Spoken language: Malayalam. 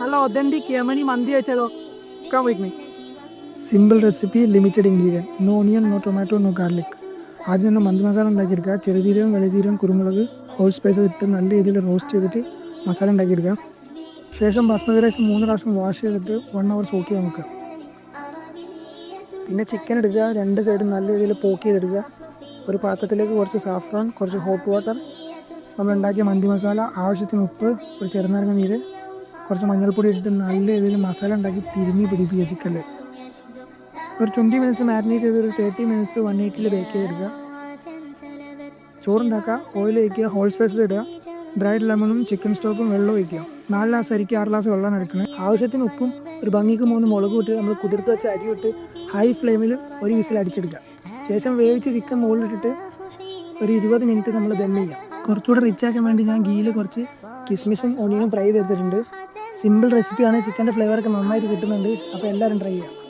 നല്ല ഒതൻറ്റിക് യമനി മന്തി വെച്ചാലോ? Come with me. Simple recipe, limited ingredient, no onion, no tomato, no garlic. ആദ്യം തന്നെ മന്തി മസാല ഉണ്ടാക്കിയെടുക്കുക. ചെറുജീരകം, വലിയ ജീരകം, കുരുമുളക്, ഹോൾ സ്പൈസസ് ഇട്ട് നല്ല രീതിയിൽ റോസ്റ്റ് ചെയ്തിട്ട് മസാല ഉണ്ടാക്കിയെടുക്കുക. ശേഷം ബസ്മതി റൈസ് 3 പ്രാവശ്യം വാഷ് ചെയ്തിട്ട് 1 hour സോക്ക് ചെയ്യാൻ വെക്കുക. പിന്നെ ചിക്കൻ എടുക്കുക, 2 സൈഡും നല്ല രീതിയിൽ പോക്ക് ചെയ്തെടുക്കുക. ഒരു പാത്രത്തിലേക്ക് കുറച്ച് സാഫ്രോൺ, കുറച്ച് ഹോട്ട് വാട്ടർ, നമ്മൾ ഉണ്ടാക്കിയ മന്തി മസാല, ആവശ്യത്തിന് ഉപ്പ്, ഒരു ചെറുനാരങ്ങ നീര്, കുറച്ച് മഞ്ഞൾപ്പൊടി ഇട്ടിട്ട് നല്ല രീതിയിൽ മസാല ഉണ്ടാക്കി തിരുമ്മി പിടിപ്പിക്കുക ചിക്കനിൽ. ഒരു 20 മിനിറ്റ്സ് മാരിനേറ്റ് ചെയ്ത് ഒരു 30 മിനിറ്റ്സ് 180 ബേക്ക് ചെയ്തെടുക്കുക. ചോറുണ്ടാക്കുക, ഓയിൽ ഒഴിക്കുക, ഹോൾ സ്പൈസസ് ഇടുക, ഡ്രൈഡ് ലെമണും ചിക്കൻ സ്റ്റോക്കും വെള്ളം ഒഴിക്കുക. 4 ഗ്ലാസ് അരിക്ക് 6 ഗ്ലാസ് വെള്ളം എടുക്കണം. ആവശ്യത്തിന് ഉപ്പും ഒരു ഭംഗിക്ക് 3 മുളകും ഇട്ട് നമ്മൾ കുതിർത്ത് വെച്ച അരി ഇട്ട് ഹൈ ഫ്ലെയിമിൽ ഒരു വിസിൽ അടിച്ചെടുക്കുക. ശേഷം വേവിച്ച് ചിക്കൻ മുകളിലിട്ടിട്ട് ഒരു 20 മിനിറ്റ് നമ്മൾ ദം ചെയ്യുക. കുറച്ചുകൂടെ റിച്ച് ആക്കാൻ വേണ്ടി ഞാൻ ഗീയിൽ കുറച്ച് കിസ്മിസും ഓണിയനും ഫ്രൈ ചെയ്തെടുത്തിട്ടുണ്ട്. സിമ്പിൾ റെസിപ്പിയാണ്, ചിക്കൻ്റെ ഫ്ലേവറൊക്കെ നന്നായിട്ട് കിട്ടുന്നുണ്ട്. അപ്പോൾ എല്ലാവരും ട്രൈ ചെയ്യുക.